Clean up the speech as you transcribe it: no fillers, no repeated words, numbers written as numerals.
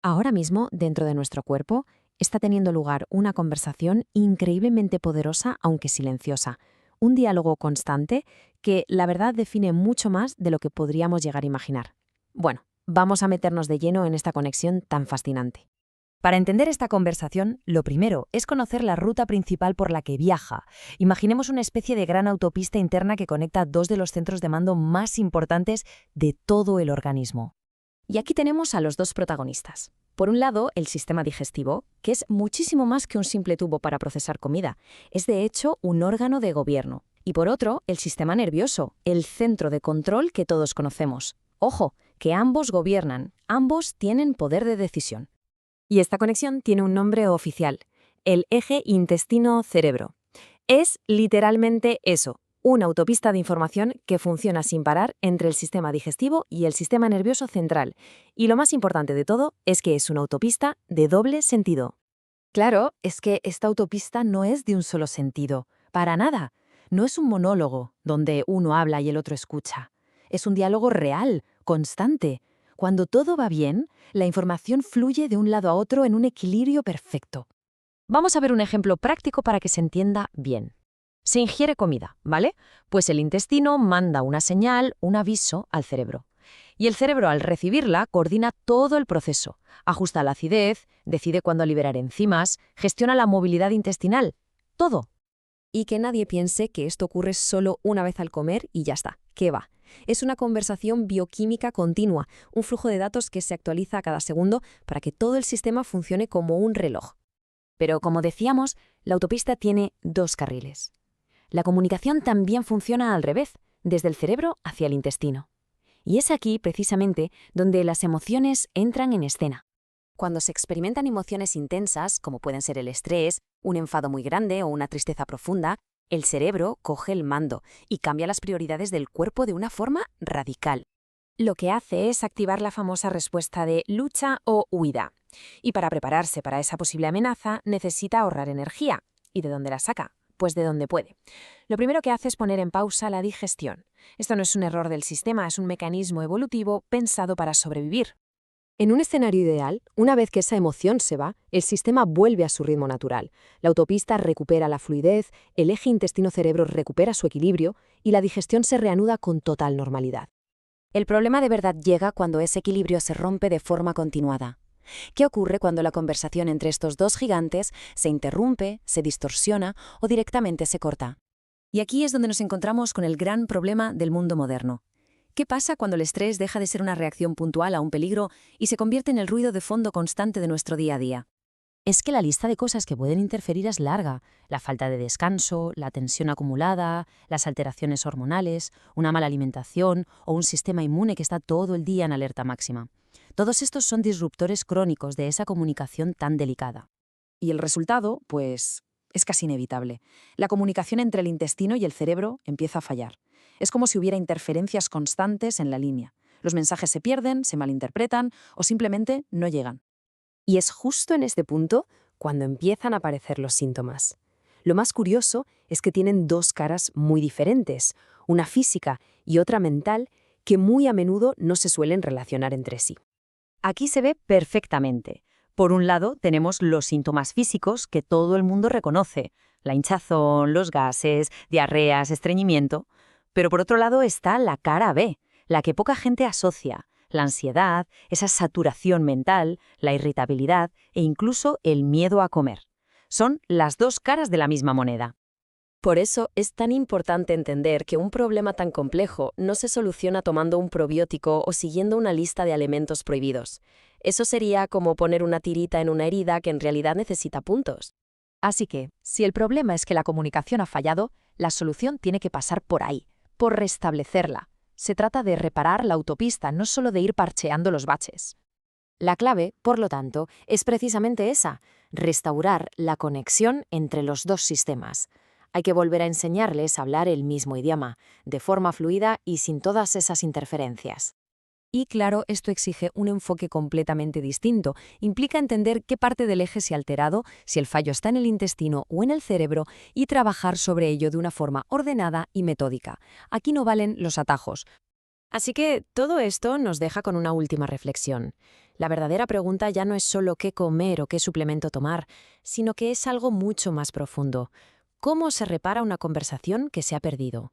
Ahora mismo, dentro de nuestro cuerpo, está teniendo lugar una conversación increíblemente poderosa, aunque silenciosa. Un diálogo constante que, la verdad, define mucho más de lo que podríamos llegar a imaginar. Bueno, vamos a meternos de lleno en esta conexión tan fascinante. Para entender esta conversación, lo primero es conocer la ruta principal por la que viaja. Imaginemos una especie de gran autopista interna que conecta dos de los centros de mando más importantes de todo el organismo. Y aquí tenemos a los dos protagonistas. Por un lado, el sistema digestivo, que es muchísimo más que un simple tubo para procesar comida. Es de hecho un órgano de gobierno. Y por otro, el sistema nervioso, el centro de control que todos conocemos. Ojo, que ambos gobiernan, ambos tienen poder de decisión. Y esta conexión tiene un nombre oficial, el eje intestino-cerebro. Es literalmente eso, una autopista de información que funciona sin parar entre el sistema digestivo y el sistema nervioso central. Y lo más importante de todo es que es una autopista de doble sentido. Claro, es que esta autopista no es de un solo sentido, para nada. No es un monólogo donde uno habla y el otro escucha. Es un diálogo real, constante. Cuando todo va bien, la información fluye de un lado a otro en un equilibrio perfecto. Vamos a ver un ejemplo práctico para que se entienda bien. Se ingiere comida, ¿vale? Pues el intestino manda una señal, un aviso al cerebro. Y el cerebro, al recibirla, coordina todo el proceso. Ajusta la acidez, decide cuándo liberar enzimas, gestiona la movilidad intestinal. Todo. Y que nadie piense que esto ocurre solo una vez al comer y ya está. ¿Qué va? Es una conversación bioquímica continua, un flujo de datos que se actualiza a cada segundo para que todo el sistema funcione como un reloj. Pero como decíamos, la autopista tiene dos carriles. La comunicación también funciona al revés, desde el cerebro hacia el intestino. Y es aquí, precisamente, donde las emociones entran en escena. Cuando se experimentan emociones intensas, como pueden ser el estrés, un enfado muy grande o una tristeza profunda, el cerebro coge el mando y cambia las prioridades del cuerpo de una forma radical. Lo que hace es activar la famosa respuesta de lucha o huida. Y para prepararse para esa posible amenaza, necesita ahorrar energía. ¿Y de dónde la saca? Pues de donde puede. Lo primero que hace es poner en pausa la digestión. Esto no es un error del sistema, es un mecanismo evolutivo pensado para sobrevivir. En un escenario ideal, una vez que esa emoción se va, el sistema vuelve a su ritmo natural. La autopista recupera la fluidez, el eje intestino-cerebro recupera su equilibrio y la digestión se reanuda con total normalidad. El problema de verdad llega cuando ese equilibrio se rompe de forma continuada. ¿Qué ocurre cuando la conversación entre estos dos gigantes se interrumpe, se distorsiona o directamente se corta? Y aquí es donde nos encontramos con el gran problema del mundo moderno. ¿Qué pasa cuando el estrés deja de ser una reacción puntual a un peligro y se convierte en el ruido de fondo constante de nuestro día a día? Es que la lista de cosas que pueden interferir es larga. La falta de descanso, la tensión acumulada, las alteraciones hormonales, una mala alimentación o un sistema inmune que está todo el día en alerta máxima. Todos estos son disruptores crónicos de esa comunicación tan delicada. Y el resultado, pues, es casi inevitable. La comunicación entre el intestino y el cerebro empieza a fallar. Es como si hubiera interferencias constantes en la línea. Los mensajes se pierden, se malinterpretan o simplemente no llegan. Y es justo en este punto cuando empiezan a aparecer los síntomas. Lo más curioso es que tienen dos caras muy diferentes, una física y otra mental, que muy a menudo no se suelen relacionar entre sí. Aquí se ve perfectamente. Por un lado, tenemos los síntomas físicos que todo el mundo reconoce, la hinchazón, los gases, diarreas, estreñimiento. Pero por otro lado está la cara B, la que poca gente asocia, la ansiedad, esa saturación mental, la irritabilidad e incluso el miedo a comer. Son las dos caras de la misma moneda. Por eso es tan importante entender que un problema tan complejo no se soluciona tomando un probiótico o siguiendo una lista de alimentos prohibidos. Eso sería como poner una tirita en una herida que en realidad necesita puntos. Así que, si el problema es que la comunicación ha fallado, la solución tiene que pasar por ahí, por restablecerla. Se trata de reparar la autopista, no solo de ir parcheando los baches. La clave, por lo tanto, es precisamente esa, restaurar la conexión entre los dos sistemas. Hay que volver a enseñarles a hablar el mismo idioma, de forma fluida y sin todas esas interferencias. Y claro, esto exige un enfoque completamente distinto. Implica entender qué parte del eje se ha alterado, si el fallo está en el intestino o en el cerebro, y trabajar sobre ello de una forma ordenada y metódica. Aquí no valen los atajos. Así que todo esto nos deja con una última reflexión. La verdadera pregunta ya no es solo qué comer o qué suplemento tomar, sino que es algo mucho más profundo. ¿Cómo se repara una conversación que se ha perdido?